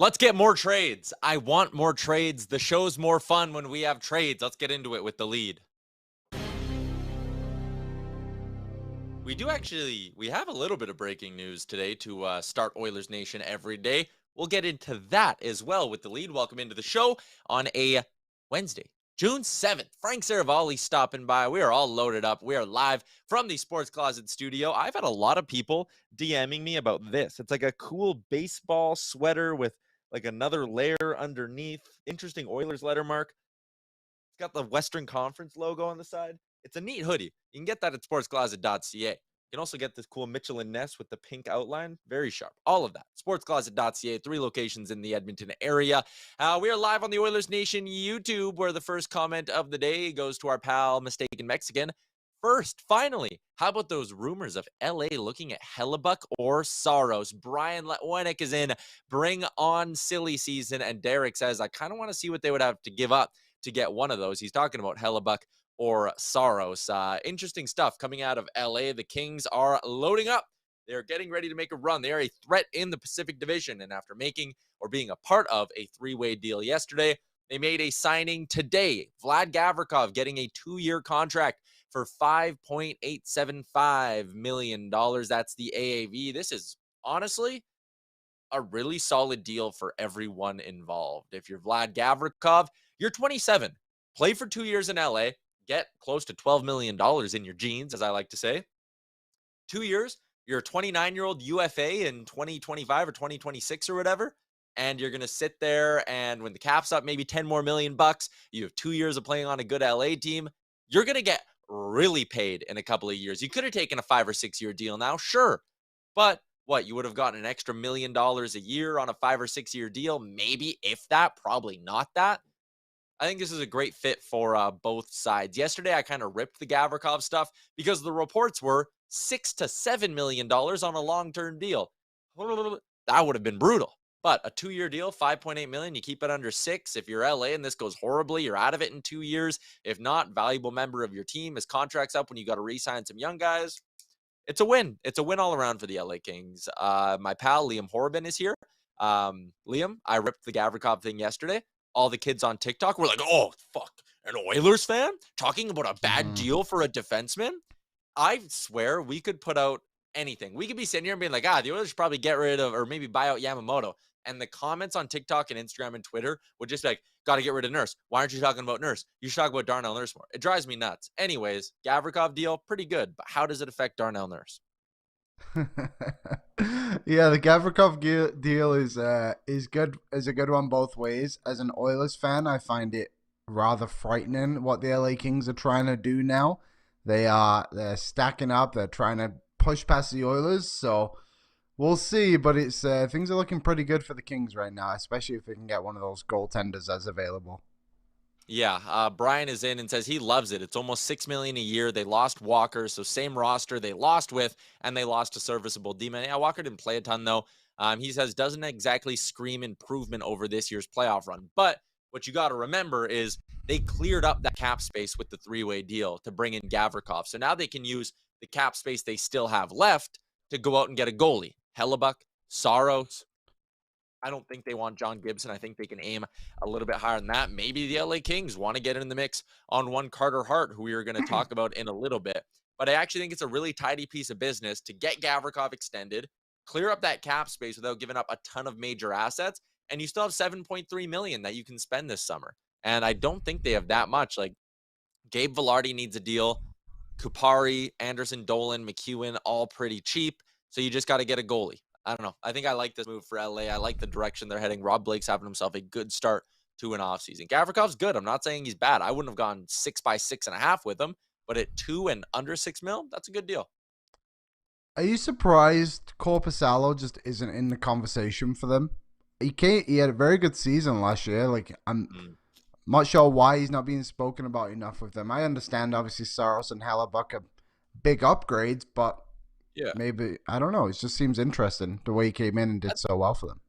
Let's get more trades. I want more trades. The show's more fun when we have trades. Let's get into it with the lead. We have a little bit of breaking news today to start Oilers Nation every day. We'll get into that as well with the lead. Welcome into the show on a Wednesday, June 7th. Frank Seravalli stopping by. We are all loaded up. We are live from the Sports Closet studio. I've had a lot of people DMing me about this. It's like a cool baseball sweater with like another layer underneath. Interesting Oilers lettermark. It's got the Western Conference logo on the side. It's a neat hoodie. You can get that at sportscloset.ca. You can also get this cool Mitchell & Ness with the pink outline. Very sharp. All of that. Sportscloset.ca. 3 locations in the Edmonton area. We are live on the Oilers Nation YouTube, where the first comment of the day goes to our pal, Mistaken Mexican. First, finally, how about those rumors of LA looking at Hellebuyck or Saros? Brian Letwenick is in. Bring on silly season. And Derek says, I kind of want to see what they would have to give up to get one of those. He's talking about Hellebuyck or Saros. Interesting stuff coming out of LA. The Kings are loading up. They're getting ready to make a run. They are a threat in the Pacific Division. And after making or being a part of a 3-way deal yesterday, they made a signing today. Vlad Gavrikov getting a 2-year contract for $5.875 million. That's the AAV. This is honestly a really solid deal for everyone involved. If you're Vlad Gavrikov, you're 27. Play for 2 years in LA. Get close to $12 million in your jeans, as I like to say. 2 years, you're a 29-year-old UFA in 2025 or 2026 or whatever, and you're going to sit there, and when the cap's up, maybe 10 more million bucks, you have 2 years of playing on a good LA team, you're going to get really paid in a couple of years. You could have taken a 5 or 6 year deal now, sure, but what, you would have gotten an extra $1 million a year on a 5 or 6 year deal? Maybe, if that, probably not that. I think this is a great fit for both sides. Yesterday, I kind of ripped the Gavrikov stuff because the reports were $6 to $7 million on a long-term deal. That would have been brutal. But a 2-year deal, $5.8 million, you keep it under 6. If you're LA and this goes horribly, you're out of it in 2 years. If not, valuable member of your team. His contract's up when you got to re-sign some young guys. It's a win. It's a win all around for the LA Kings. My pal, Liam Horrobin, is here. Liam, I ripped the Gavrikov thing yesterday. All the kids on TikTok were like, oh, fuck, an Oilers fan talking about a bad deal for a defenseman? I swear we could put out anything. We could be sitting here and being like, the Oilers should probably get rid of or maybe buy out Yamamoto. And the comments on TikTok and Instagram and Twitter would just be like, got to get rid of Nurse. Why aren't you talking about Nurse? You should talk about Darnell Nurse more. It drives me nuts. Anyways, Gavrikov deal, pretty good. But how does it affect Darnell Nurse? Yeah, the Gavrikov deal is good, is a good one both ways. As an Oilers fan, I find it rather frightening what the LA Kings are trying to do now. They're stacking up. They're trying to push past the Oilers. So we'll see. But it's things are looking pretty good for the Kings right now, especially if they can get one of those goaltenders as available. Yeah, Brian is in and says he loves it. It's almost $6 million a year. They lost Walker, so same roster they lost with, and they lost a serviceable D-man. Yeah, Walker didn't play a ton though. He says doesn't exactly scream improvement over this year's playoff run. But what you got to remember is they cleared up that cap space with the 3-way deal to bring in Gavrikov. So now they can use the cap space they still have left to go out and get a goalie. Hellebuyck, Saros. I don't think they want John Gibson. I think they can aim a little bit higher than that. Maybe the LA Kings want to get in the mix on one Carter Hart, who we are going to talk about in a little bit. But I actually think it's a really tidy piece of business to get Gavrikov extended, clear up that cap space without giving up a ton of major assets, and you still have $7.3 million that you can spend this summer. And I don't think they have that much. Like, Gabe Vilardi needs a deal. Kupari, Anderson, Dolan, McEwen, all pretty cheap. So you just got to get a goalie. I don't know. I think I like this move for LA. I like the direction they're heading. Rob Blake's having himself a good start to an offseason. Gavrikov's good. I'm not saying he's bad. I wouldn't have gone 6 by 6.5 with him, but at 2 and under $6 million, that's a good deal. Are you surprised Korpisalo just isn't in the conversation for them? He had a very good season last year. Like, I'm not sure why he's not being spoken about enough with them. I understand, obviously, Saros and Hellebuyck are big upgrades, but yeah, maybe, I don't know. It just seems interesting the way he came in and did so well for them.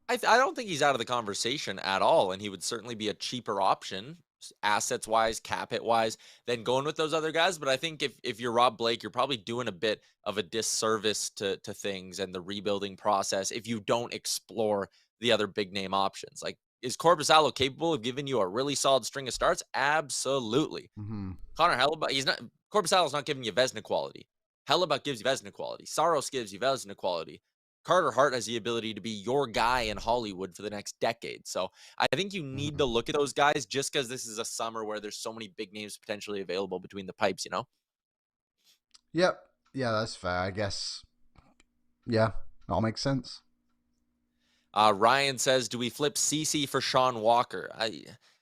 I don't think he's out of the conversation at all, and he would certainly be a cheaper option. assets wise, cap hit wise, than going with those other guys. But I think if you're Rob Blake, you're probably doing a bit of a disservice to things and the rebuilding process if you don't explore the other big name options. Like, is Korpisalo capable of giving you a really solid string of starts? Absolutely. Mm-hmm. Connor Hellebuyck, he's not. Korpisalo's not giving you Vezina quality. Hellebuyck gives you Vezina quality. Saros gives you Vezina quality. Carter Hart has the ability to be your guy in Hollywood for the next decade. So I think you need to look at those guys just because this is a summer where there's so many big names potentially available between the pipes, you know? Yep. Yeah, that's fair. I guess. Yeah, that all makes sense. Ryan says, do we flip CC for Sean Walker?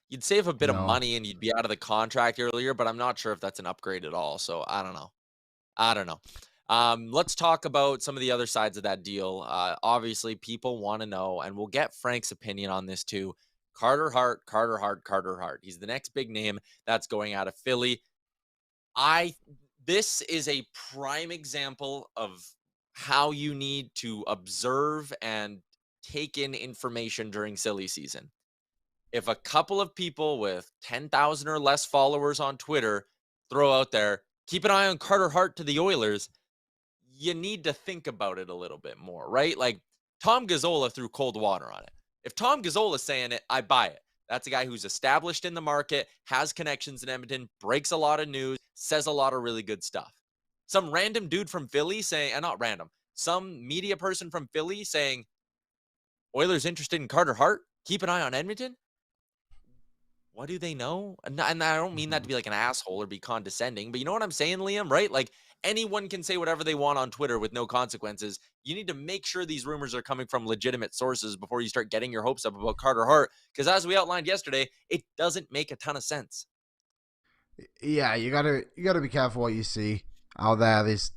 You'd save a bit of No. money and you'd be out of the contract earlier, but I'm not sure if that's an upgrade at all. So I don't know. Let's talk about some of the other sides of that deal. Obviously, people want to know, and we'll get Frank's opinion on this too. Carter Hart. He's the next big name that's going out of Philly. This is a prime example of how you need to observe and take in information during silly season. If a couple of people with 10,000 or less followers on Twitter throw out there, keep an eye on Carter Hart to the Oilers, you need to think about it a little bit more, right? Like, Tom Gazzola threw cold water on it. If Tom Gazzola is saying it, I buy it. That's a guy who's established in the market, has connections in Edmonton, breaks a lot of news, says a lot of really good stuff. Some random dude from Philly saying, and not random, some media person from Philly saying, Oilers interested in Carter Hart, keep an eye on Edmonton. What do they know? And I don't mean that to be like an asshole or be condescending, but you know what I'm saying, Liam, right? Like, anyone can say whatever they want on Twitter with no consequences. You need to make sure these rumors are coming from legitimate sources before you start getting your hopes up about Carter Hart. Because as we outlined yesterday, it doesn't make a ton of sense. Yeah, you gotta be careful what you see out there. There's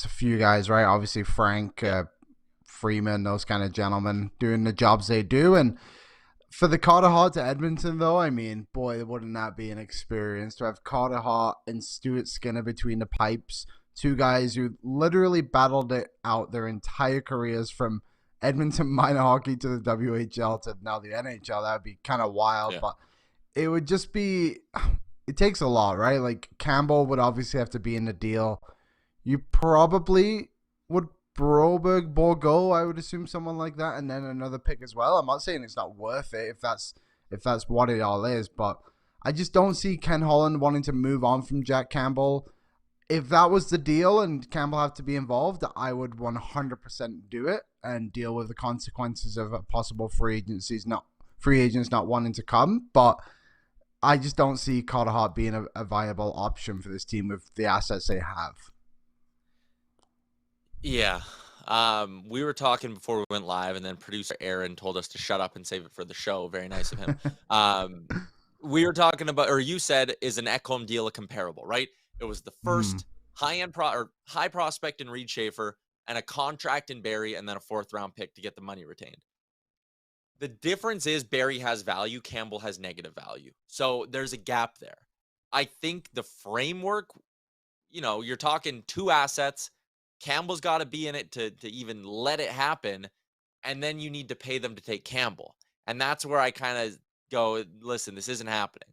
a few guys, right? Obviously, Frank, Freeman, those kind of gentlemen doing the jobs they do. And for the Carter Hart to Edmonton, though, I mean, boy, wouldn't that be an experience to have Carter Hart and Stuart Skinner between the pipes? Two guys who literally battled it out their entire careers from Edmonton minor hockey to the WHL to now the NHL. That would be kind of wild, but it would just be. It takes a lot, right? Like, Campbell would obviously have to be in the deal. You probably would Broberg, Borgo, I would assume someone like that, and then another pick as well. I'm not saying it's not worth it if that's what it all is, but I just don't see Ken Holland wanting to move on from Jack Campbell. If that was the deal and Campbell had to be involved, I would 100% do it and deal with the consequences of a possible free agents not wanting to come. But I just don't see Carter Hart being a viable option for this team with the assets they have. Yeah. We were talking before we went live, and then producer Aaron told us to shut up and save it for the show. Very nice of him. We were talking about, or you said, is an Ekholm deal a comparable, right? It was the first high prospect in Reed Schaefer and a contract in Barrie and then a 4th round pick to get the money retained. The difference is Barrie has value, Campbell has negative value. So there's a gap there. I think the framework, you're talking 2 assets. Campbell's got to be in it to even let it happen. And then you need to pay them to take Campbell. And that's where I kind of go, listen, this isn't happening.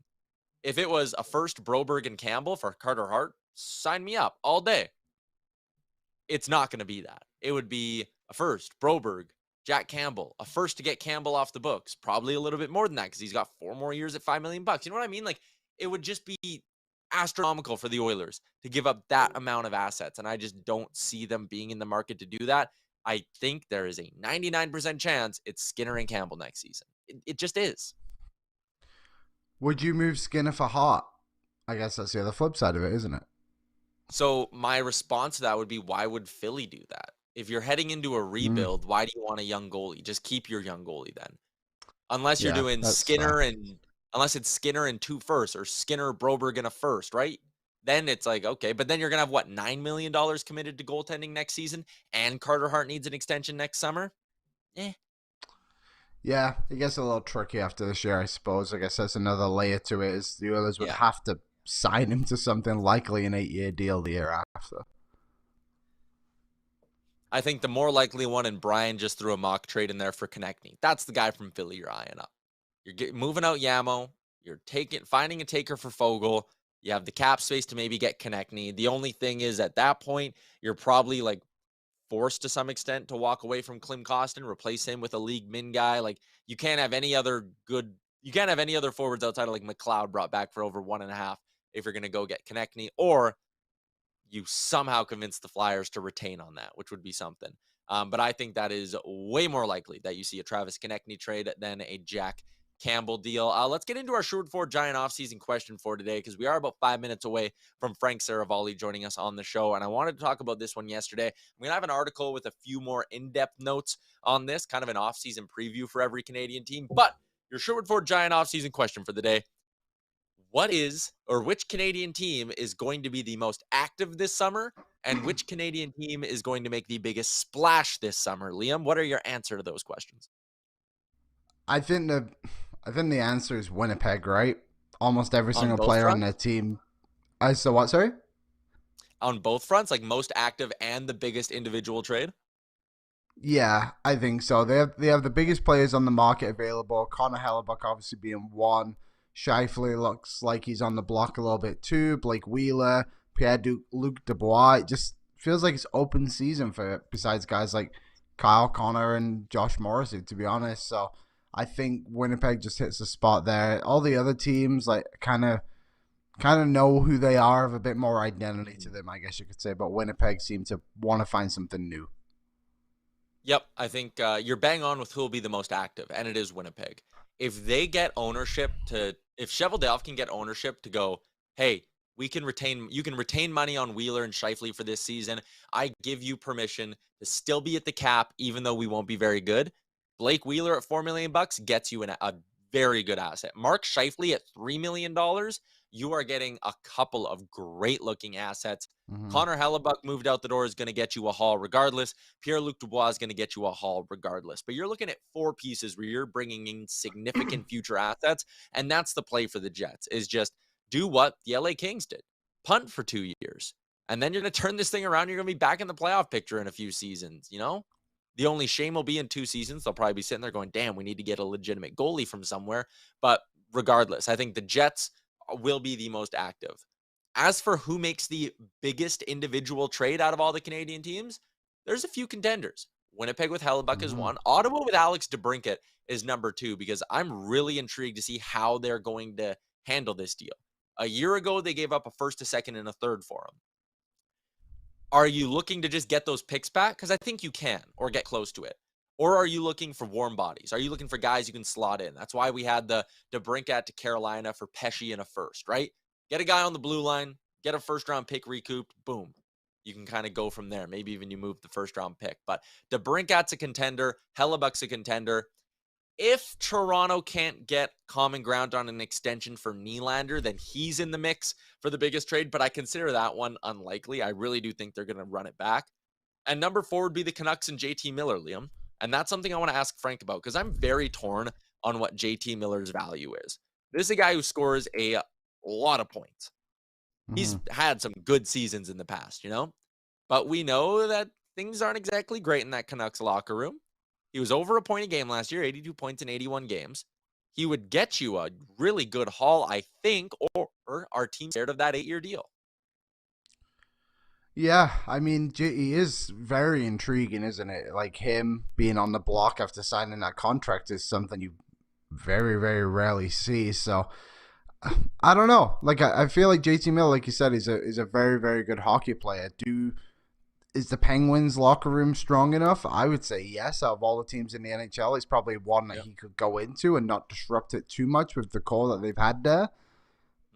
If it was a first Broberg and Campbell for Carter Hart, sign me up all day. It's not going to be that. It would be a first Broberg, Jack Campbell, a first to get Campbell off the books. Probably a little bit more than that because he's got 4 more years at $5 million. You know what I mean? Like, it would just be astronomical for the Oilers to give up that amount of assets. And I just don't see them being in the market to do that. I think there is a 99% chance it's Skinner and Campbell next season. It just is. Would you move Skinner for Hart? I guess that's the other flip side of it, isn't it? So my response to that would be, why would Philly do that? If you're heading into a rebuild, why do you want a young goalie? Just keep your young goalie then. Unless you're doing Skinner unless it's Skinner and 2 firsts or Skinner, Broberg and a first, right? Then it's like, okay, but then you're going to have $9 million committed to goaltending next season and Carter Hart needs an extension next summer? Yeah, it gets a little tricky after this year, I suppose. I guess that's another layer to it, is the Oilers would have to sign him to something, likely an 8-year deal the year after. I think the more likely one, and Brian just threw a mock trade in there for Konechny. That's the guy from Philly you're eyeing up. You're moving out Yamo. You're finding a taker for Fogle. You have the cap space to maybe get Konechny. The only thing is at that point, you're probably like forced to some extent to walk away from Klim Kostin, replace him with a league min guy. Like you can't have any other forwards outside of like McLeod brought back for over 1.5 if you're going to go get Konechny, or you somehow convince the Flyers to retain on that, which would be something. But I think that is way more likely that you see a Travis Konechny trade than a Jack Campbell deal. Let's get into our Sherwood Ford Giant offseason question for today, because we are about 5 minutes away from Frank Seravalli joining us on the show. And I wanted to talk about this one yesterday. I'm going to have an article with a few more in-depth notes on this, kind of an offseason preview for every Canadian team. But your Sherwood Ford Giant offseason question for the day: which Canadian team is going to be the most active this summer, and which Canadian team is going to make the biggest splash this summer? Liam, what are your answer to those questions? I think the answer is Winnipeg, right? Almost every On single both player on fronts? their team. I so what? Sorry. On both fronts, like most active and the biggest individual trade? Yeah, I think so. They have the biggest players on the market available. Connor Hellebuck obviously being one. Shifley looks like he's on the block a little bit too. Blake Wheeler, Luc Dubois. It just feels like it's open season for besides guys like Kyle Connor and Josh Morrissey, to be honest. So I think Winnipeg just hits the spot there. All the other teams like kind of know who they are, have a bit more identity to them, I guess you could say. But Winnipeg seem to want to find something new. Yep, I think you're bang on with who will be the most active, and it is Winnipeg. If they get ownership if Cheveldayoff can get ownership to go, hey, you can retain money on Wheeler and Shifley for this season. I give you permission to still be at the cap, even though we won't be very good. Blake Wheeler at $4 million gets you a very good asset. Mark Shifley at $3 million, you are getting a couple of great looking assets. Mm-hmm. Connor Hellebuck moved out the door is going to get you a haul regardless. Pierre-Luc Dubois is going to get you a haul regardless. But you're looking at 4 pieces where you're bringing in significant future assets, and that's the play for the Jets, is just do what the LA Kings did. Punt for 2 years. And then you're going to turn this thing around. You're going to be back in the playoff picture in a few seasons, you know? The only shame will be in 2 seasons. They'll probably be sitting there going, damn, we need to get a legitimate goalie from somewhere. But regardless, I think the Jets will be the most active. As for who makes the biggest individual trade out of all the Canadian teams, there's a few contenders. Winnipeg with Hellebuck is one. Ottawa with Alex DeBrincat is number 2, because I'm really intrigued to see how they're going to handle this deal. A year ago, they gave up a first, a second, and a third for him. Are you looking to just get those picks back? Because I think you can, or get close to it. Or are you looking for warm bodies? Are you looking for guys you can slot in? That's why we had the DeBrincat to Carolina for Pesce and a first, right? Get a guy on the blue line, get a first-round pick recouped, boom. You can kind of go from there. Maybe even you move the first-round pick. But DeBrincat's a contender. Hellebuck's a contender. If Toronto can't get common ground on an extension for Nylander, then he's in the mix for the biggest trade, but I consider that one unlikely. I really do think they're going to run it back. And number 4 would be the Canucks and JT Miller, Liam. And that's something I want to ask Frank about, because I'm very torn on what JT Miller's value is. This is a guy who scores a lot of points. He's had some good seasons in the past, you know? But we know that things aren't exactly great in that Canucks locker room. He was over a point a game last year, 82 points in 81 games. He would get you a really good haul, I think, or our team scared of that 8-year deal. Yeah, I mean, he is very intriguing, isn't it? Like him being on the block after signing that contract is something you very, very rarely see. So I don't know. Like I feel like JT Miller, like you said, is a very, very good hockey player. Is the Penguins locker room strong enough? I would say yes. Out of all the teams in the NHL, it's probably one that he could go into and not disrupt it too much with the core that they've had there.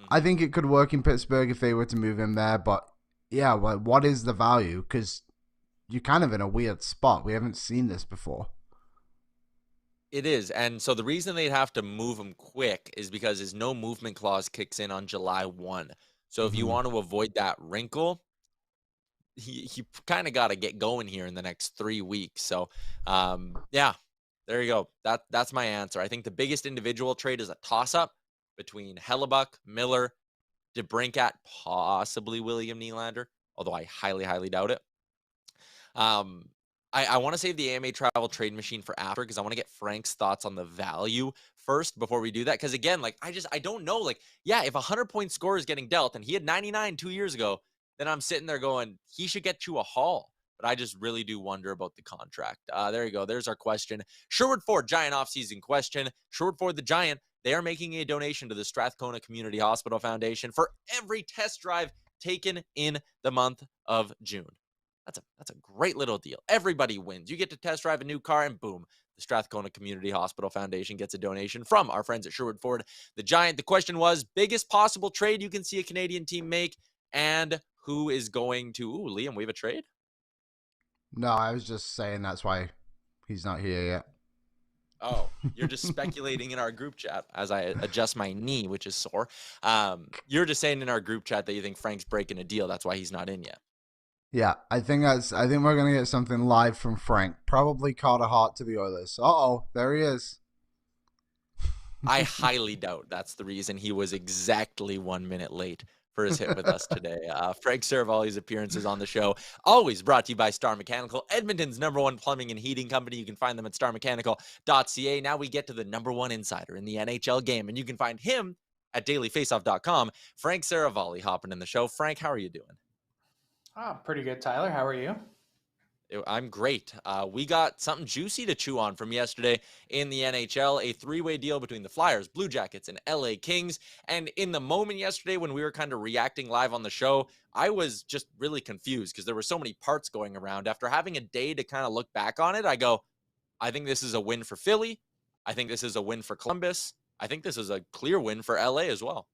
I think it could work in Pittsburgh if they were to move him there, but yeah, well, what is the value? Because you're kind of in a weird spot. We haven't seen this before. It is. And so the reason they'd have to move him quick is because his no movement clause kicks in on July 1. So if you want to avoid that wrinkle, he kind of got to get going here in the next 3 weeks. So, yeah, there you go. That's my answer. I think the biggest individual trade is a toss-up between Hellebuck, Miller, DeBrincat, possibly William Nylander, although I highly, highly doubt it. I want to save the AMA travel trade machine for after, because I want to get Frank's thoughts on the value first before we do that. Because again, like I don't know. Like, yeah, if a 100-point score is getting dealt and he had 99 2 years ago, then I'm sitting there going, he should get you a haul. But I just really do wonder about the contract. There you go. There's our question. Sherwood Ford Giant offseason question. Sherwood Ford the Giant, they are making a donation to the Strathcona Community Hospital Foundation for every test drive taken in the month of June. That's a great little deal. Everybody wins. You get to test drive a new car, and boom, the Strathcona Community Hospital Foundation gets a donation from our friends at Sherwood Ford the Giant. The question was, biggest possible trade you can see a Canadian team make, and who is going to... Ooh, Liam, we have a trade? No, I was just saying that's why he's not here yet. Oh, you're just speculating in our group chat as I adjust my knee, which is sore. You're just saying in our group chat that you think Frank's breaking a deal. That's why he's not in yet. Yeah, I think we're gonna get something live from Frank. Probably called a Hart to the Oilers. There he is. I highly doubt that's the reason he was exactly 1 minute late for his hit with us today. Frank Seravalli's appearances on the show, always brought to you by Star Mechanical, Edmonton's #1 plumbing and heating company. You can find them at starmechanical.ca. Now we get to the #1 insider in the NHL game, and you can find him at dailyfaceoff.com. Frank Seravalli hopping in the show. Frank, how are you doing? Oh, pretty good, Tyler. How are you? I'm great. We got something juicy to chew on from yesterday in the NHL, a three-way deal between the Flyers, Blue Jackets, and LA Kings. And in the moment yesterday when we were kind of reacting live on the show, I was just really confused because there were so many parts going around. After having a day to kind of look back on it, I go, I think this is a win for Philly. I think this is a win for Columbus. I think this is a clear win for LA as well.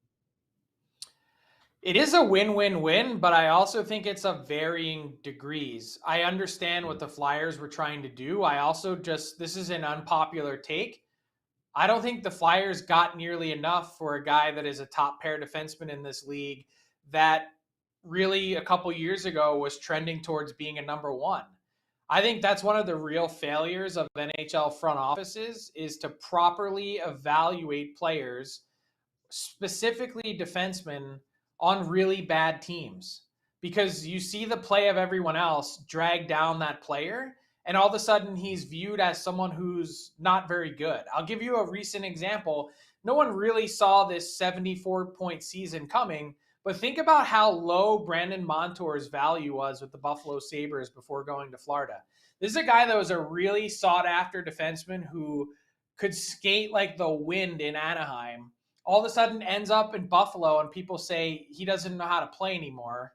It is a win-win-win, but I also think it's of varying degrees. I understand what the Flyers were trying to do. I also this is an unpopular take. I don't think the Flyers got nearly enough for a guy that is a top pair defenseman in this league that really a couple years ago was trending towards being a #1. I think that's one of the real failures of NHL front offices is to properly evaluate players, specifically defensemen, on really bad teams, because you see the play of everyone else drag down that player, and all of a sudden he's viewed as someone who's not very good. I'll give you a recent example. No one really saw this 74-point season coming, but think about how low Brandon Montour's value was with the Buffalo Sabres before going to Florida. This is a guy that was a really sought-after defenseman who could skate like the wind in Anaheim, all of a sudden ends up in Buffalo and people say he doesn't know how to play anymore,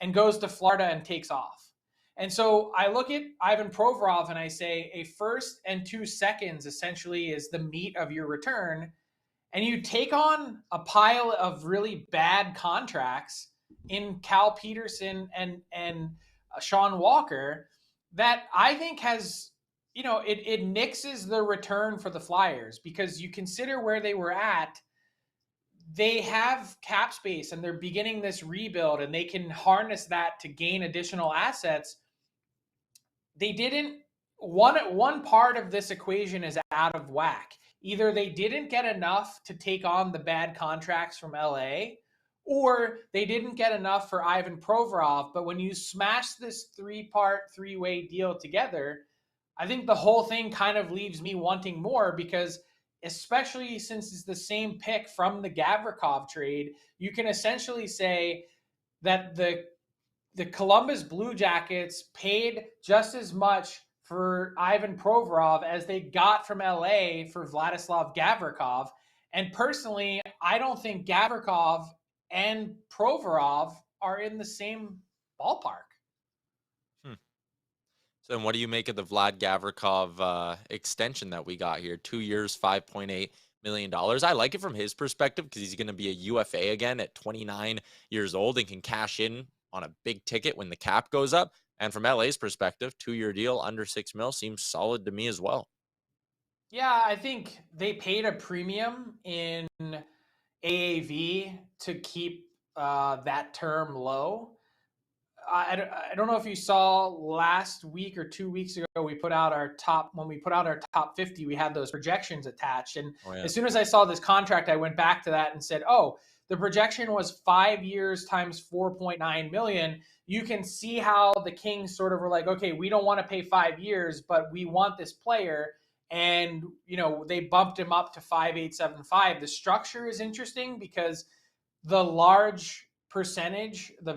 and goes to Florida and takes off. And so I look at Ivan Provorov and I say a first and 2 seconds essentially is the meat of your return. And you take on a pile of really bad contracts in Cal Pederson and Sean Walker that I think has, it nixes the return for the Flyers, because you consider where they were at. They have cap space and they're beginning this rebuild and they can harness that to gain additional assets. They didn't. One part of this equation is out of whack. Either they didn't get enough to take on the bad contracts from LA, or they didn't get enough for Ivan Provorov. But when you smash this three-way deal together, I think the whole thing kind of leaves me wanting more, because especially since it's the same pick from the Gavrikov trade, you can essentially say that the Columbus Blue Jackets paid just as much for Ivan Provorov as they got from LA for Vladislav Gavrikov. And personally, I don't think Gavrikov and Provorov are in the same ballpark. So then what do you make of the Vlad Gavrikov extension that we got here? 2 years, $5.8 million. I like it from his perspective because he's going to be a UFA again at 29 years old and can cash in on a big ticket when the cap goes up. And from LA's perspective, 2-year deal under $6 million seems solid to me as well. Yeah, I think they paid a premium in AAV to keep that term low. I don't know if you saw last week or 2 weeks ago, when we put out our top 50, we had those projections attached. And as soon as I saw this contract, I went back to that and said, oh, The projection was 5 years times 4.9 million. You can see how the Kings sort of were like, okay, we don't want to pay 5 years, but we want this player. And, they bumped him up to 5.875. The structure is interesting because the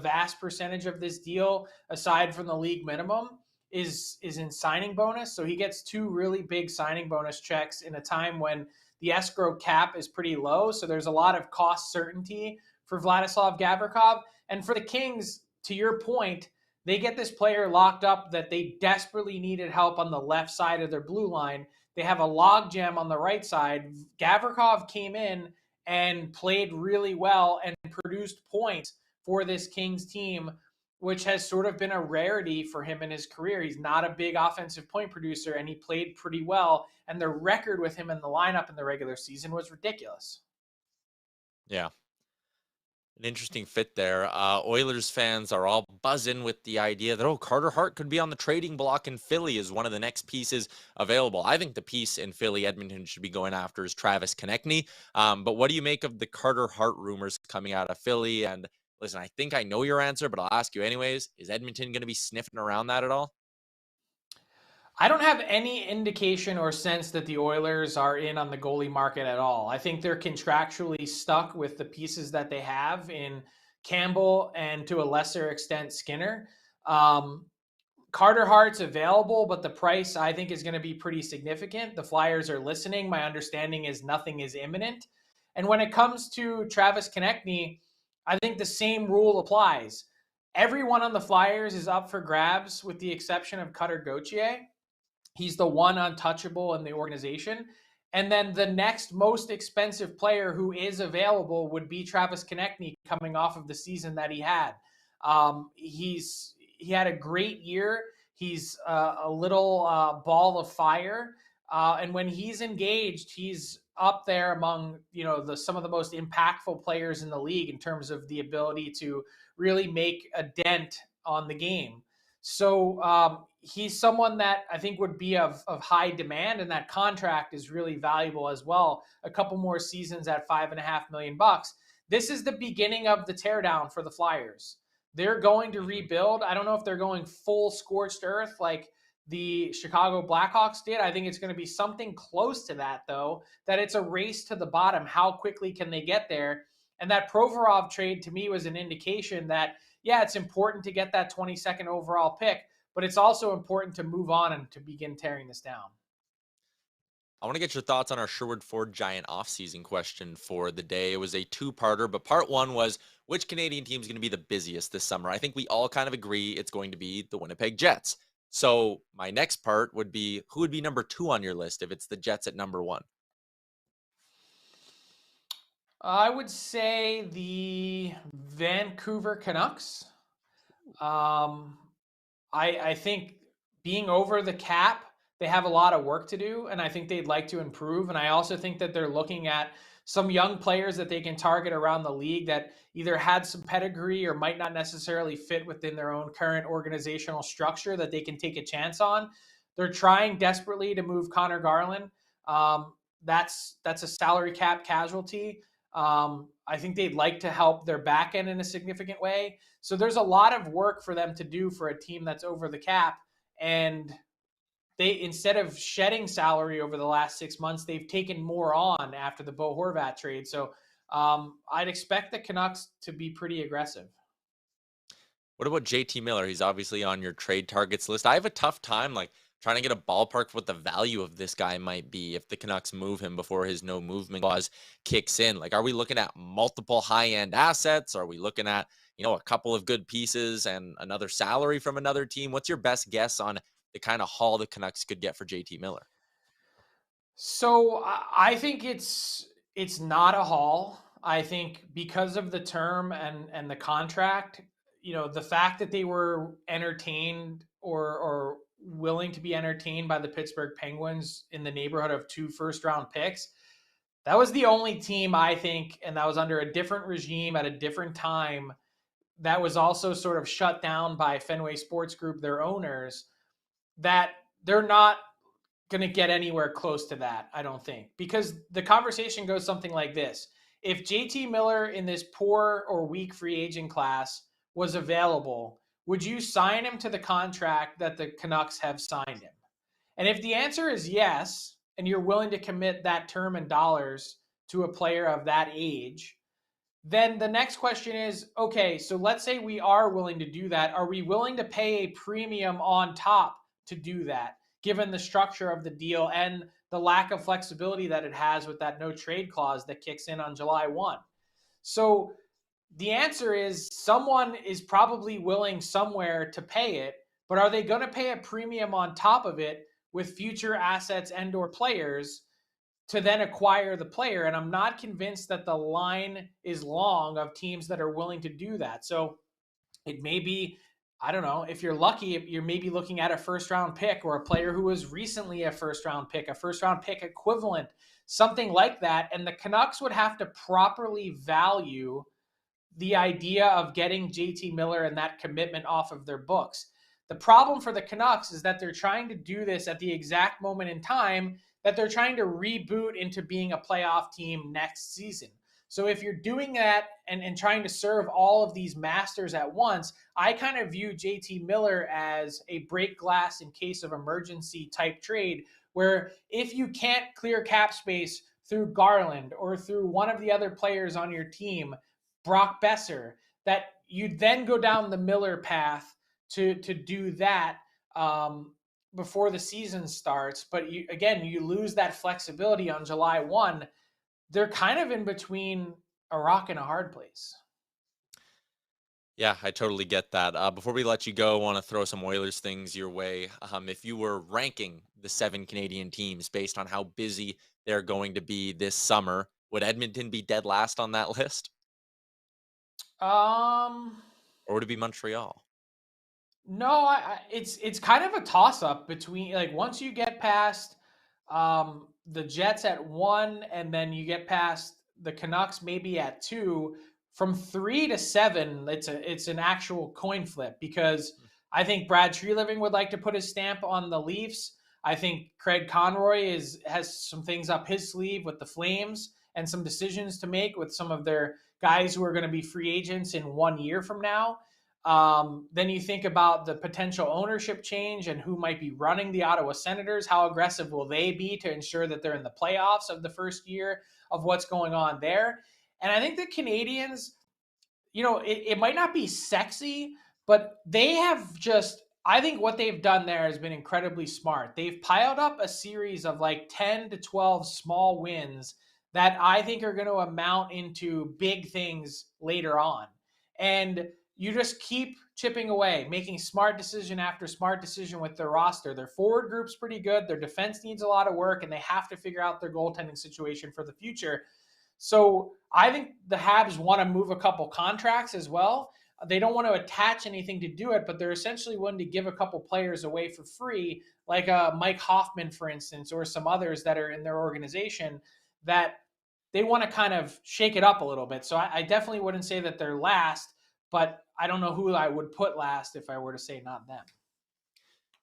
vast percentage of this deal, aside from the league minimum, is in signing bonus. So he gets 2 really big signing bonus checks in a time when the escrow cap is pretty low. So there's a lot of cost certainty for Vladislav Gavrikov. And for the Kings, to your point, they get this player locked up that they desperately needed help on the left side of their blue line. They have a logjam on the right side. Gavrikov came in and played really well and produced points for this Kings team, which has sort of been a rarity for him in his career. He's not a big offensive point producer, and he played pretty well. And the record with him in the lineup in the regular season was ridiculous. Yeah. An interesting fit there. Oilers fans are all buzzing with the idea that, Carter Hart could be on the trading block in Philly as one of the next pieces available. I think the piece in Philly Edmonton should be going after is Travis Konechny. But what do you make of the Carter Hart rumors coming out of Philly? And listen, I think I know your answer, but I'll ask you anyways. Is Edmonton going to be sniffing around that at all? I don't have any indication or sense that the Oilers are in on the goalie market at all. I think they're contractually stuck with the pieces that they have in Campbell and to a lesser extent Skinner. Carter Hart's available, but the price I think is going to be pretty significant. The Flyers are listening. My understanding is nothing is imminent. And when it comes to Travis Konechny, I think the same rule applies. Everyone on the Flyers is up for grabs with the exception of Cutter Gauthier. He's the one untouchable in the organization. And then the next most expensive player who is available would be Travis Konechny coming off of the season that he had. He had a great year. He's a little ball of fire. And when he's engaged, he's up there among, some of the most impactful players in the league in terms of the ability to really make a dent on the game. So he's someone that I think would be of high demand, and that contract is really valuable as well. A couple more seasons at $5.5 million. This is the beginning of the teardown for the Flyers. They're going to rebuild. I don't know if they're going full scorched earth like the Chicago Blackhawks did. I think it's going to be something close to that, though, that it's a race to the bottom. How quickly can they get there? And that Provorov trade to me was an indication that, yeah, it's important to get that 22nd overall pick, but it's also important to move on and to begin tearing this down. I want to get your thoughts on our Sherwood Ford Giant offseason question for the day. It was a 2-parter, but part 1 was, which Canadian team is going to be the busiest this summer? I think we all kind of agree it's going to be the Winnipeg Jets. So my next part would be, who would be number 2 on your list if it's the Jets at number 1? I would say the Vancouver Canucks. I think being over the cap, they have a lot of work to do, and I think they'd like to improve. And I also think that they're looking at some young players that they can target around the league that either had some pedigree or might not necessarily fit within their own current organizational structure that they can take a chance on. They're trying desperately to move Connor Garland. That's a salary cap casualty. I think they'd like to help their back end in a significant way. So there's a lot of work for them to do for a team that's over the cap. And they, instead of shedding salary over the last 6 months, they've taken more on after the Bo Horvat trade. So I'd expect the Canucks to be pretty aggressive. What about JT Miller? He's obviously on your trade targets list. I have a tough time trying to get a ballpark for what the value of this guy might be if the Canucks move him before his no movement clause kicks in. Are we looking at multiple high-end assets? Are we looking at, a couple of good pieces and another salary from another team? What's your best guess on the kind of haul the Canucks could get for JT Miller? So I think it's not a haul. I think because of the term and the contract, the fact that they were entertained or willing to be entertained by the Pittsburgh Penguins in the neighborhood of 2 first-round picks, that was the only team, I think, and that was under a different regime at a different time, that was also sort of shut down by Fenway Sports Group, their owners, that they're not going to get anywhere close to that, I don't think. Because the conversation goes something like this. if JT Miller in this poor or weak free agent class was available, would you sign him to the contract that the Canucks have signed him? And if the answer is yes, and you're willing to commit that term in dollars to a player of that age, then the next question is, okay, so let's say we are willing to do that. Are we willing to pay a premium on top to do that, given the structure of the deal and the lack of flexibility that it has with that no trade clause that kicks in on July 1? So the answer is someone is probably willing somewhere to pay it, but are they going to pay a premium on top of it with future assets and or players to then acquire the player? And I'm not convinced that the line is long of teams that are willing to do that. So it may be, I don't know, if you're lucky, you're maybe looking at a first round pick or a player who was recently a first round pick equivalent, something like that. And the Canucks would have to properly value the idea of getting JT Miller and that commitment off of their books. The problem for the Canucks is that they're trying to do this at the exact moment in time that they're trying to reboot into being a playoff team next season. So if you're doing that and trying to serve all of these masters at once, I kind of view JT Miller as a break glass in case of emergency type trade, where if you can't clear cap space through Garland or through one of the other players on your team, Brock Besser, that you then go down the Miller path to do that before the season starts. But you lose that flexibility on July 1. They're kind of in between a rock and a hard place. Yeah, I totally get that. Before we let you go, I want to throw some Oilers things your way. If you were ranking the 7 Canadian teams based on how busy they're going to be this summer, would Edmonton be dead last on that list? Or would it be Montreal? No, it's kind of a toss-up between, like, once you get past the Jets at 1, and then you get past the Canucks maybe at 2, from 3 to 7, it's an actual coin flip, because I think Brad Treliving would like to put his stamp on the Leafs. I think Craig Conroy has some things up his sleeve with the Flames and some decisions to make with some of their guys who are going to be free agents in 1 year from now. Then you think about the potential ownership change and who might be running the Ottawa Senators. How aggressive will they be to ensure that they're in the playoffs of the first year of what's going on there? And I think the Canadians, it might not be sexy, but they have just, I think what they've done there has been incredibly smart. They've piled up a series of like 10 to 12 small wins that I think are going to amount into big things later on. And you just keep chipping away, making smart decision after smart decision with their roster. Their forward group's pretty good. Their defense needs a lot of work, and they have to figure out their goaltending situation for the future. So I think the Habs want to move a couple contracts as well. They don't want to attach anything to do it, but they're essentially willing to give a couple players away for free, like Mike Hoffman, for instance, or some others that are in their organization that they want to kind of shake it up a little bit. So I definitely wouldn't say that they're last, but I don't know who I would put last if I were to say not them.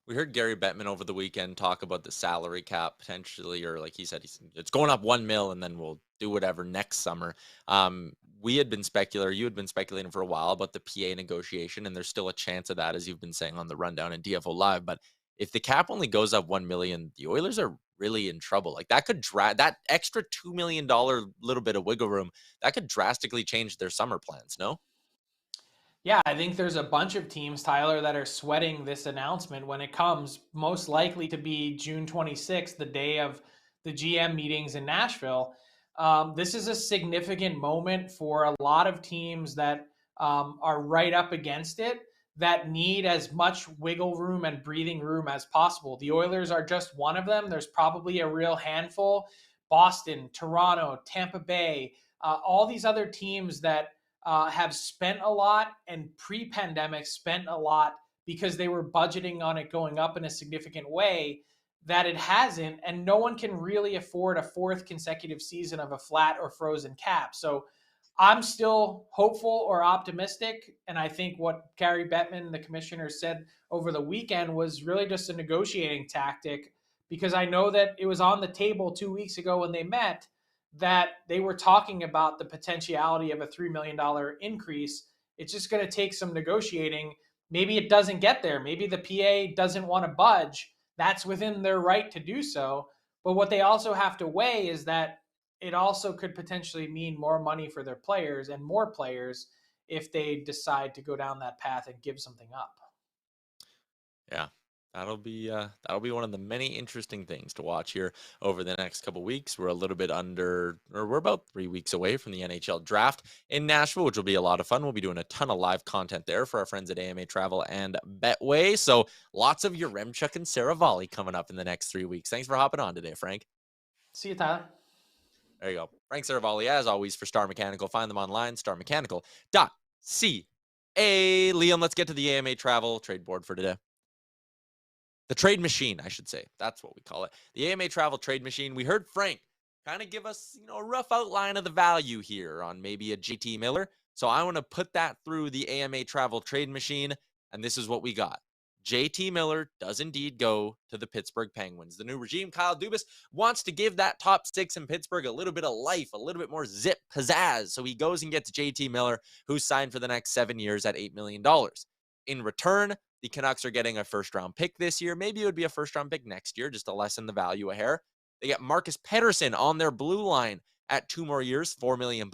We heard Gary Bettman over the weekend talk about the salary cap potentially, or like he said, it's going up $1 million and then we'll do whatever next summer. You had been speculating for a while about the PA negotiation, and there's still a chance of that, as you've been saying on the rundown in DFO Live. But if the cap only goes up $1 million, the Oilers are really in trouble. Like, that could that extra $2 million little bit of wiggle room, that could drastically change their summer plans, no? Yeah, I think there's a bunch of teams, Tyler, that are sweating this announcement when it comes, most likely to be June 26th, the day of the GM meetings in Nashville. This is a significant moment for a lot of teams that are right up against it, that need as much wiggle room and breathing room as possible. The Oilers are just one of them. There's probably a real handful. Boston, Toronto, Tampa Bay, all these other teams that have spent a lot, and pre-pandemic spent a lot because they were budgeting on it going up in a significant way, that it hasn't, and no one can really afford a 4th consecutive season of a flat or frozen cap. So I'm still hopeful or optimistic, and I think what Gary Bettman, the commissioner, said over the weekend was really just a negotiating tactic, because I know that it was on the table 2 weeks ago when they met that they were talking about the potentiality of a $3 million increase. It's just going to take some negotiating. Maybe it doesn't get there. Maybe the PA doesn't want to budge. That's within their right to do so. But what they also have to weigh is that it also could potentially mean more money for their players and more players if they decide to go down that path and give something up. Yeah, that'll be one of the many interesting things to watch here over the next couple weeks. We're a little bit we're about 3 weeks away from the NHL draft in Nashville, which will be a lot of fun. We'll be doing a ton of live content there for our friends at AMA Travel and Betway. So lots of Yaremchuk and Seravalli coming up in the next 3 weeks. Thanks for hopping on today, Frank. See you, Tyler. There you go. Frank Seravalli, as always, for Star Mechanical. Find them online, starmechanical.ca. Liam, let's get to the AMA Travel trade board for today. The trade machine, I should say. That's what we call it. The AMA Travel trade machine. We heard Frank kind of give us, a rough outline of the value here on maybe a JT Miller. So I want to put that through the AMA Travel trade machine, and this is what we got. JT Miller does indeed go to the Pittsburgh Penguins. The new regime, Kyle Dubas, wants to give that top six in Pittsburgh a little bit of life, a little bit more zip, pizzazz. So he goes and gets JT Miller, who's signed for the next 7 years at $8 million. In return, the Canucks are getting a first-round pick this year. Maybe it would be a first-round pick next year, just to lessen the value a hair. They get Marcus Pederson on their blue line at 2 more years, $4 million,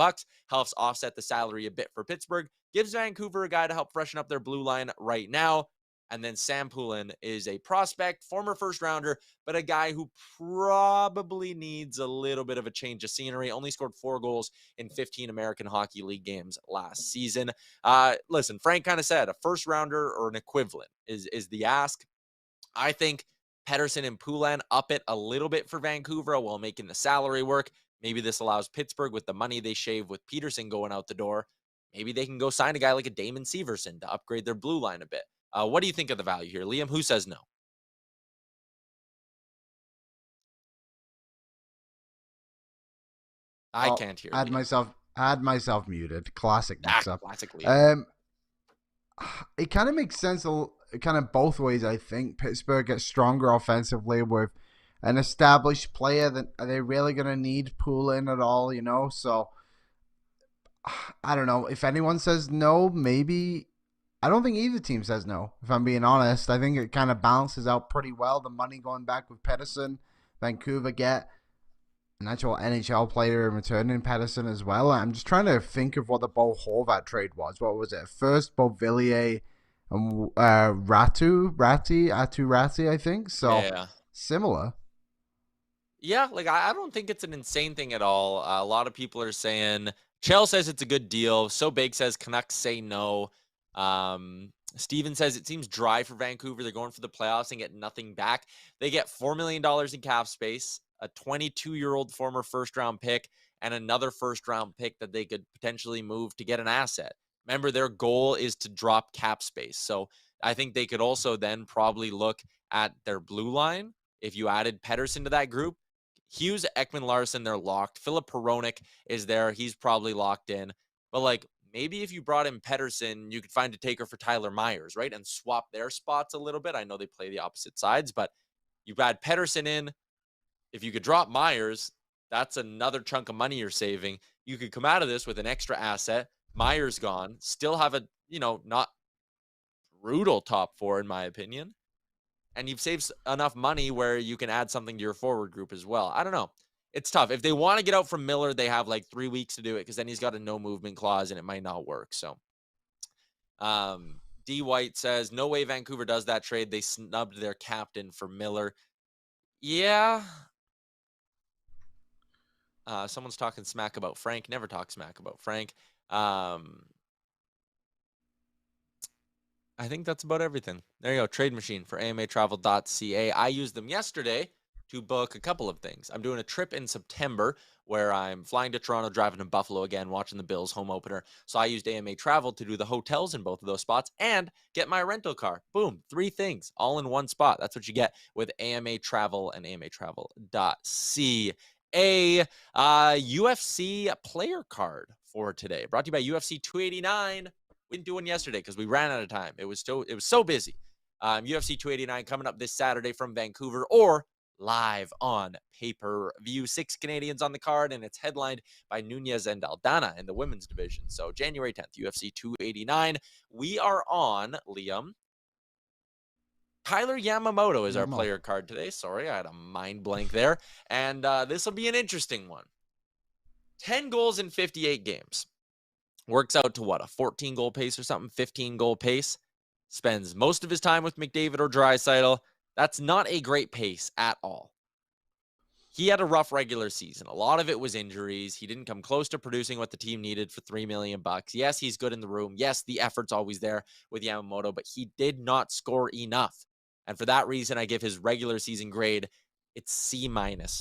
helps offset the salary a bit for Pittsburgh, gives Vancouver a guy to help freshen up their blue line right now. And then Sam Poulin is a prospect, former first-rounder, but a guy who probably needs a little bit of a change of scenery. Only scored 4 goals in 15 American Hockey League games last season. Listen, Frank kind of said a first-rounder or an equivalent is the ask. I think Pederson and Poulin up it a little bit for Vancouver while making the salary work. Maybe this allows Pittsburgh, with the money they shave with Pederson going out the door, maybe they can go sign a guy like a Damon Severson to upgrade their blue line a bit. What do you think of the value here? Liam, who says no? I can't hear. I had myself muted. Classic mix-up. Classic Liam. It kind of makes sense kind of both ways, I think. Pittsburgh gets stronger offensively with an established player. That are they really going to need Poulin at all, So, I don't know. If anyone says no, maybe... I don't think either team says no, if I'm being honest. I think it kind of balances out pretty well. The money going back with Pederson. Vancouver get an actual NHL player in return in Pederson as well. I'm just trying to think of what the Bo Horvat trade was. What was it? First, Beauvillier and Atu Ratti, I think. So, yeah. Similar. Yeah, I don't think it's an insane thing at all. A lot of people are saying, Chell says it's a good deal. So Big says Canucks say no. Steven says it seems dry for Vancouver. They're going for the playoffs and get nothing back. They get $4 million in cap space, a 22-year-old former first-round pick, and another first-round pick that they could potentially move to get an asset. Remember, their goal is to drop cap space. So I think they could also then probably look at their blue line. If you added Pederson to that group, Hughes, Ekman Larson, they're locked. Philip Peronic is there. He's probably locked in. But maybe if you brought in Pederson, you could find a taker for Tyler Myers, right? And swap their spots a little bit. I know they play the opposite sides, but you add Pederson in. If you could drop Myers, that's another chunk of money you're saving. You could come out of this with an extra asset. Myers gone. Still have a, not brutal top 4 in my opinion. And you've saved enough money where you can add something to your forward group as well. I don't know. It's tough. If they want to get out from Miller, they have 3 weeks to do it because then he's got a no movement clause and it might not work. So, D. White says, no way Vancouver does that trade. They snubbed their captain for Miller. Yeah. Someone's talking smack about Frank. Never talk smack about Frank. I think that's about everything. There you go. Trade machine for amatravel.ca. I used them yesterday to book a couple of things. I'm doing a trip in September where I'm flying to Toronto, driving to Buffalo again, watching the Bills home opener. So I used AMA Travel to do the hotels in both of those spots and get my rental car. Boom, 3 things all in one spot. That's what you get with AMA Travel and amatravel.ca. UFC player card for today, brought to you by UFC 289. We didn't do one yesterday because we ran out of time. It was so busy. UFC 289 coming up this Saturday from Vancouver, or live on pay-per-view. 6 Canadians on the card, and it's headlined by Nunez and Aldana in the women's division. So January 10th, UFC 289. We are on, Liam. Kailer Yamamoto is our player card today. Sorry, I had a mind blank there. And this will be an interesting one. 10 goals in 58 games. Works out to what, a 14-goal pace or something? 15-goal pace. Spends most of his time with McDavid or Draisaitl. That's not a great pace at all. He had a rough regular season. A lot of it was injuries. He didn't come close to producing what the team needed for $3 million. Yes, he's good in the room. Yes, the effort's always there with Yamamoto, but he did not score enough. And for that reason, I give his regular season grade, it's C-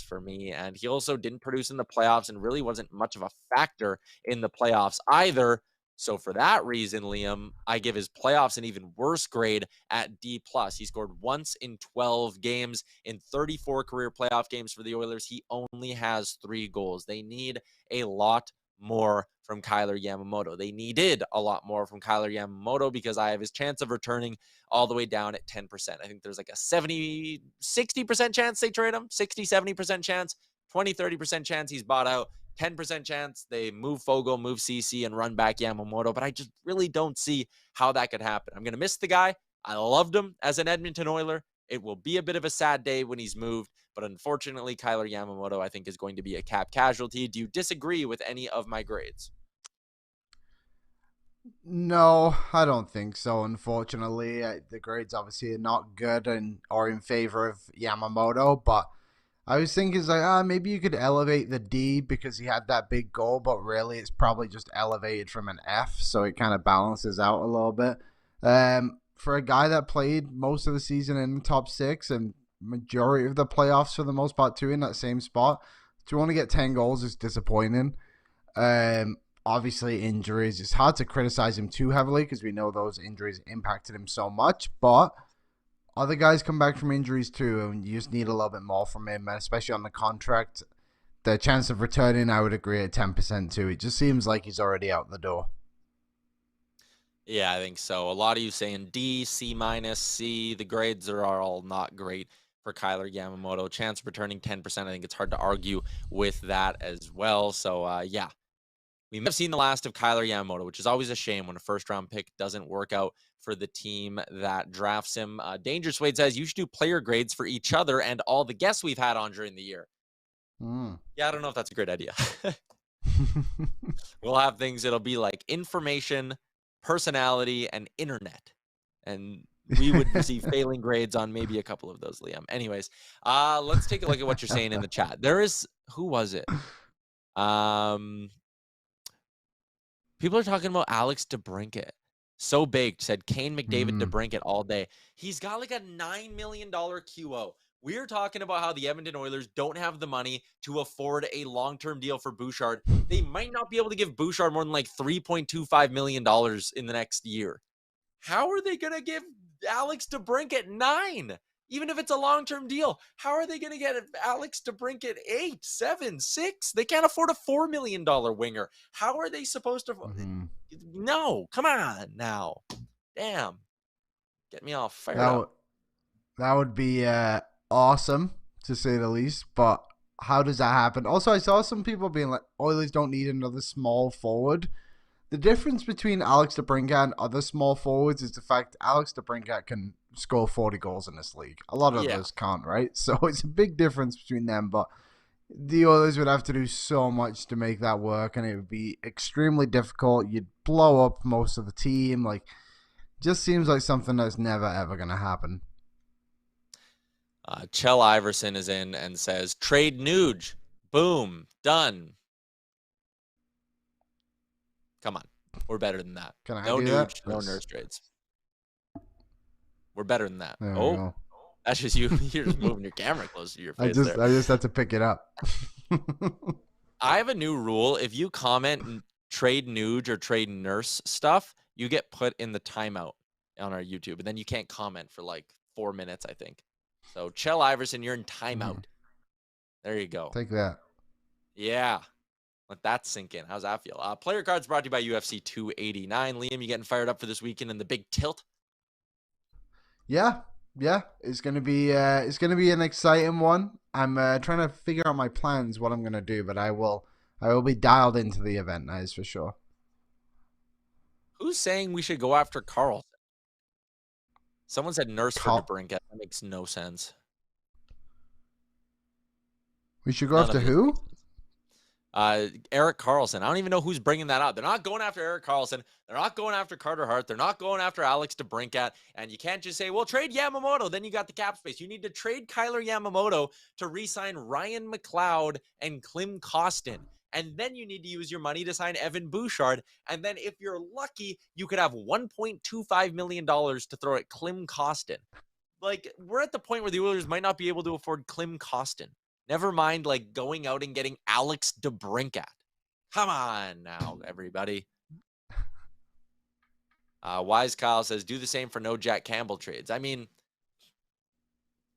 for me. And he also didn't produce in the playoffs and really wasn't much of a factor in the playoffs either. So for that reason, Liam, I give his playoffs an even worse grade at D+. He scored once in 12 games. In 34 career playoff games for the Oilers, he only has 3 goals. They need a lot more from Kailer Yamamoto. They needed a lot more from Kailer Yamamoto because I have his chance of returning all the way down at 10%. I think there's like a 60% chance they trade him, 70% chance, 30% chance he's bought out. 10% chance they move Fogle, move CC, and run back Yamamoto, but I just really don't see how that could happen. I'm going to miss the guy. I loved him as an Edmonton Oiler. It will be a bit of a sad day when he's moved, but unfortunately, Kailer Yamamoto, I think, is going to be a cap casualty. Do you disagree with any of my grades? No, I don't think so, unfortunately. The grades obviously are not good or in favor of Yamamoto, but I was thinking, maybe you could elevate the D because he had that big goal, but really it's probably just elevated from an F, so it kind of balances out a little bit. For a guy that played most of the season in the top 6 and majority of the playoffs for the most part too in that same spot, to only get 10 goals is disappointing. Obviously injuries, it's hard to criticize him too heavily because we know those injuries impacted him so much, but other guys come back from injuries too, and you just need a little bit more from him, especially on the contract. The chance of returning, I would agree, at 10% too. It just seems like he's already out the door. Yeah, I think so. A lot of you saying D, C-, C. The grades are all not great for Kailer Yamamoto. Chance of returning 10%. I think it's hard to argue with that as well. So, yeah. We may have seen the last of Kailer Yamamoto, which is always a shame when a first-round pick doesn't work out for the team that drafts him. Dangerous Wade says, you should do player grades for each other and all the guests we've had on during the year. Yeah, I don't know if that's a great idea. We'll have things, it'll be like information, personality, and internet. And we would receive failing grades on maybe a couple of those, Liam. Anyways, let's take a look at what you're saying in the chat. There is, who was it? People are talking about Alex DeBrincat. So baked, said Kane, McDavid, DeBrincat all day. He's got like a $9 million QO. We're talking about how the Edmonton Oilers don't have the money to afford a long-term deal for Bouchard. They might not be able to give Bouchard more than like $3.25 million in the next year. How are they going to give Alex DeBrincat 9? Even if it's a long-term deal, how are they going to get Alex DeBrincat 8, 7, 6? They can't afford a $4 million winger. How are they supposed to? No, come on now. Damn. Get me all fired up. That would be awesome, to say the least, but how does that happen? Also, I saw some people being like, Oilers don't need another small forward. The difference between Alex DeBrincat and other small forwards is the fact Alex DeBrincat can score 40 goals in this league. A lot of us can't, right? So it's a big difference between them, but the Oilers would have to do so much to make that work, and it would be extremely difficult. You'd blow up most of the team. Like, just seems like something that's never, ever going to happen. Chell Iverson is in and says, trade Nuge. Boom. Done. Come on. We're better than that. Can I no do Nuge, that? no nurse trades. We're better than that. Oh, that's just you. You're just moving your camera close to your face. I just had to pick it up. I have a new rule. If you comment trade Nuge or trade nurse stuff, you get put in the timeout on our YouTube, and then you can't comment for like 4 minutes, I think. So, Chell Iverson, you're in timeout. There you go. Take that. Yeah. Let that sink in. How's that feel? Player cards brought to you by UFC 289. Liam, you getting fired up for this weekend in the big tilt? Yeah. Yeah, it's gonna be an exciting one. I'm trying to figure out my plans, what I'm gonna do, but I will be dialed into the event. That is for sure. Who's saying we should go after Carl? Someone said nurse for Carl, DeBrincat. That makes no sense. we should go None after of this who? makes sense. Erik Karlsson. I don't even know who's bringing that up. They're not going after Erik Karlsson. They're not going after Carter Hart. They're not going after Alex DeBrincat. And you can't just say, well, trade Yamamoto. Then you got the cap space. You need to trade Kailer Yamamoto to re-sign Ryan McLeod and Klim Kostin. And then you need to use your money to sign Evan Bouchard. And then if you're lucky, you could have $1.25 million to throw at Klim Kostin. Like, we're at the point where the Oilers might not be able to afford Klim Kostin. Never mind, like, going out and getting Alex DeBrincat. Come on now, everybody. Wise Kyle says, do the same for no Jack Campbell trades. I mean,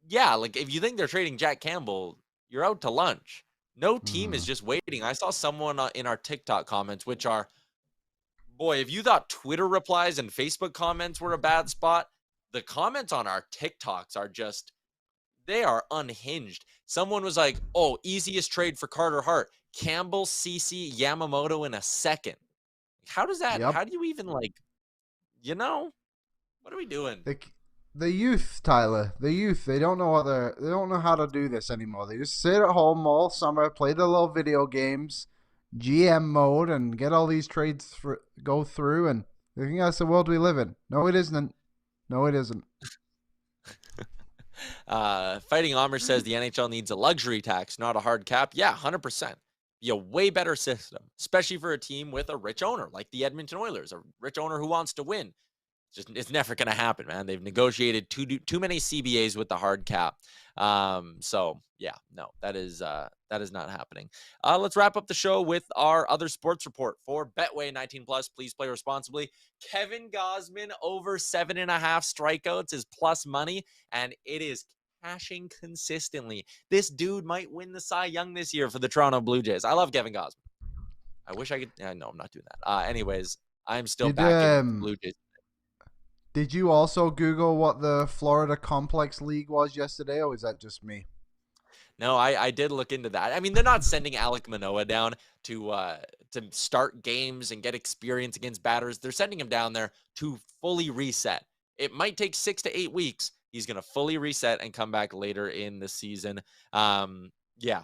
yeah, like, if you think they're trading Jack Campbell, you're out to lunch. No team is just waiting. I saw someone in our TikTok comments, which are, boy, if you thought Twitter replies and Facebook comments were a bad spot, the comments on our TikToks are just, they are unhinged. Someone was like, oh, easiest trade for Carter Hart. Campbell, CC, Yamamoto in a second. How does that, how do you even like, what are we doing? The youth, Tyler, the youth, they don't know they don't know how to do this anymore. They just sit at home all summer, play their little video games, GM mode, and get all these trades go through, and they think that's the world we live in. No, it isn't. No, it isn't. Fighting Armor says the NHL needs a luxury tax, not a hard cap. Yeah, 100%. Be a way better system, especially for a team with a rich owner like the Edmonton Oilers, a rich owner who wants to win. It's never going to happen, man. They've negotiated too many CBAs with the hard cap. So yeah, no, that is not happening. Let's wrap up the show with our other sports report for Betway 19+. Please play responsibly. Kevin Gausman over 7.5 strikeouts is plus money, and it is cashing consistently. This dude might win the Cy Young this year for the Toronto Blue Jays. I love Kevin Gausman. I wish I could. No, I'm not doing that. Anyways, I'm still backing Blue Jays. Did you also Google what the Florida Complex League was yesterday, or was that just me? No, I did look into that. I mean, they're not sending Alek Manoah down to start games and get experience against batters. They're sending him down there to fully reset. It might take 6 to 8 weeks. He's going to fully reset and come back later in the season. Yeah.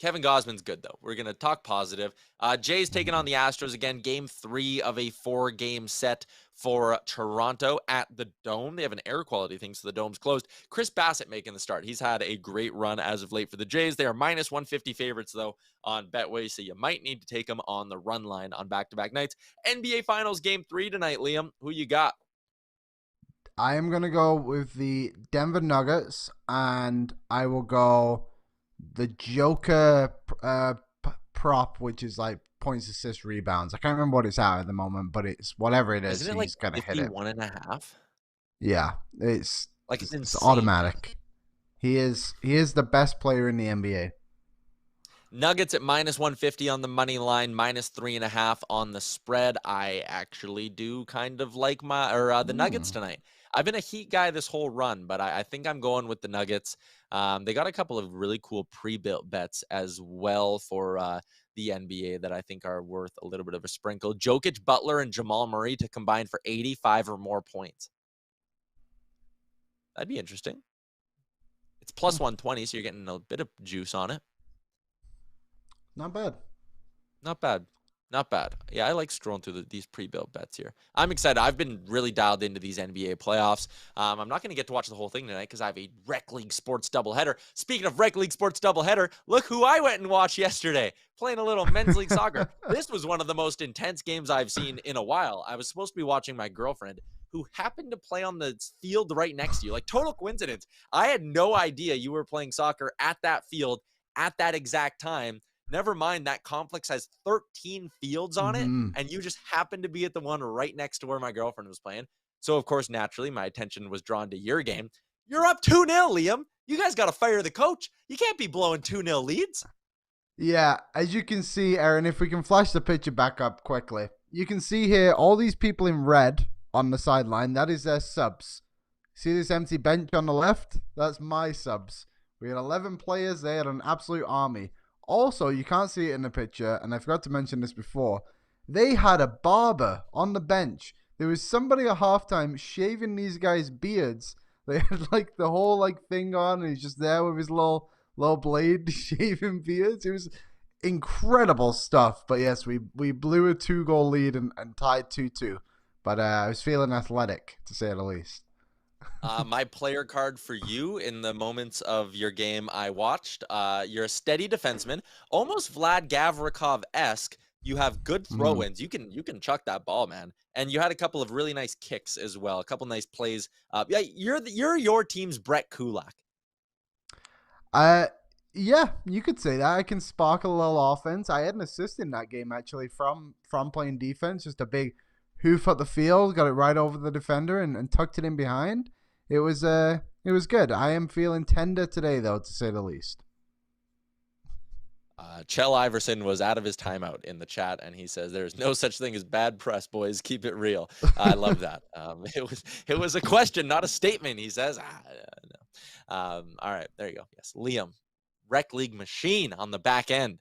Kevin Gausman's good, though. We're going to talk positive. Jay's taking on the Astros again. Game 3 of a 4-game set for Toronto at the Dome. They have an air quality thing, so the Dome's closed. Chris Bassett making the start. He's had a great run as of late for the Jays. They are minus 150 favorites, though, on Betway, so you might need to take them on the run line on back-to-back nights. NBA Finals Game 3 tonight, Liam. Who you got? I am going to go with the Denver Nuggets, and I will go the Joker prop, which is like points, assists, rebounds. I can't remember what it's at the moment, but it's whatever it is. Isn't it he's like gonna hit it. 51.5? Yeah, it's insane. automatic. He is the best player in the NBA. Nuggets at minus 150 on the money line, minus 3.5 on the spread. I actually do kind of like the Nuggets tonight. I've been a Heat guy this whole run, but I think I'm going with the Nuggets. They got a couple of really cool pre-built bets as well for the NBA that I think are worth a little bit of a sprinkle. Jokic, Butler, and Jamal Murray to combine for 85 or more points. That'd be interesting. It's plus 120, so you're getting a bit of juice on it. Not bad. Not bad. Not bad. Yeah, I like scrolling through these pre-built bets here. I'm excited. I've been really dialed into these NBA playoffs. I'm not going to get to watch the whole thing tonight because I have a Rec League Sports doubleheader. Speaking of Rec League Sports doubleheader, look who I went and watched yesterday, playing a little men's league soccer. This was one of the most intense games I've seen in a while. I was supposed to be watching my girlfriend, who happened to play on the field right next to you. Like, total coincidence. I had no idea you were playing soccer at that field at that exact time. Never mind, that complex has 13 fields on it, and you just happened to be at the one right next to where my girlfriend was playing. So, of course, naturally, my attention was drawn to your game. You're up 2-0, Liam. You guys got to fire the coach. You can't be blowing 2-0 leads. Yeah, as you can see, Aaron, if we can flash the picture back up quickly, you can see here all these people in red on the sideline. That is their subs. See this empty bench on the left? That's my subs. We had 11 players. They had an absolute army. Also, you can't see it in the picture, and I forgot to mention this before. They had a barber on the bench. There was somebody at halftime shaving these guys' beards. They had like the whole like thing on, and he's just there with his little blade shaving beards. It was incredible stuff. But yes, we blew a 2-goal lead and tied 2-2. But I was feeling athletic, to say the least. My player card for you in the moments of your game I watched. You're a steady defenseman, almost Vlad Gavrikov-esque. You have good throw-ins. You can chuck that ball, man. And you had a couple of really nice kicks as well. A couple nice plays. Yeah, you're your team's Brett Kulak. Yeah, you could say that. I can sparkle a little offense. I had an assist in that game actually from playing defense. Just a big hoof up the field, got it right over the defender and tucked it in behind. It was good. I am feeling tender today though, to say the least. Chell Iverson was out of his timeout in the chat, and he says, "There's no such thing as bad press, boys. Keep it real." I love that. It was a question, not a statement. He says, no. All right, there you go. Yes, Liam, rec league machine on the back end.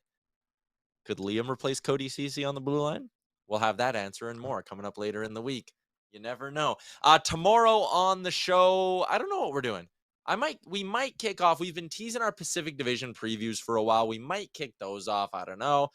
Could Liam replace Cody Ceci on the blue line? We'll have that answer and more coming up later in the week. You never know. Tomorrow on the show, I don't know what we're doing. We might kick off. We've been teasing our Pacific Division previews for a while. We might kick those off. I don't know.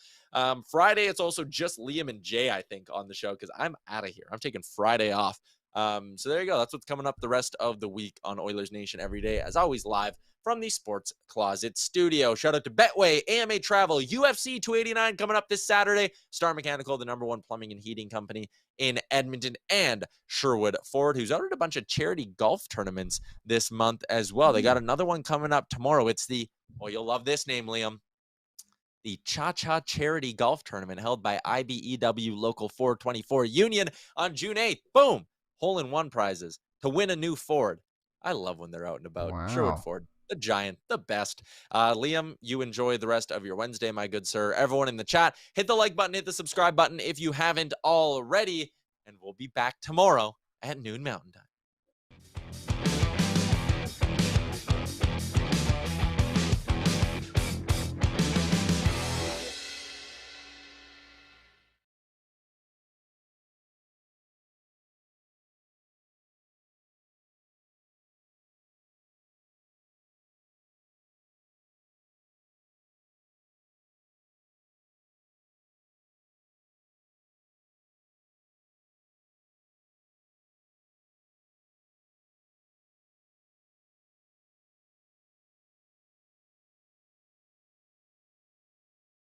Friday, it's also just Liam and Jay, I think, on the show because I'm out of here. I'm taking Friday off. So there you go. That's what's coming up the rest of the week on Oilers Nation Everyday. As always, live from the Sports Closet studio. Shout out to Betway, AMA Travel, UFC 289 coming up this Saturday. Star Mechanical, the #1 plumbing and heating company in Edmonton, and Sherwood Ford, who's out at a bunch of charity golf tournaments this month as well. They got another one coming up tomorrow. It's you'll love this name, Liam. The Cha-Cha Charity Golf Tournament held by IBEW Local 424 Union on June 8th. Boom! Hole-in-one prizes to win a new Ford. I love when they're out and about. Wow. Sherwood Ford, the giant, the best. Liam, you enjoy the rest of your Wednesday, my good sir. Everyone in the chat, hit the like button, hit the subscribe button if you haven't already, and we'll be back tomorrow at noon Mountain Time.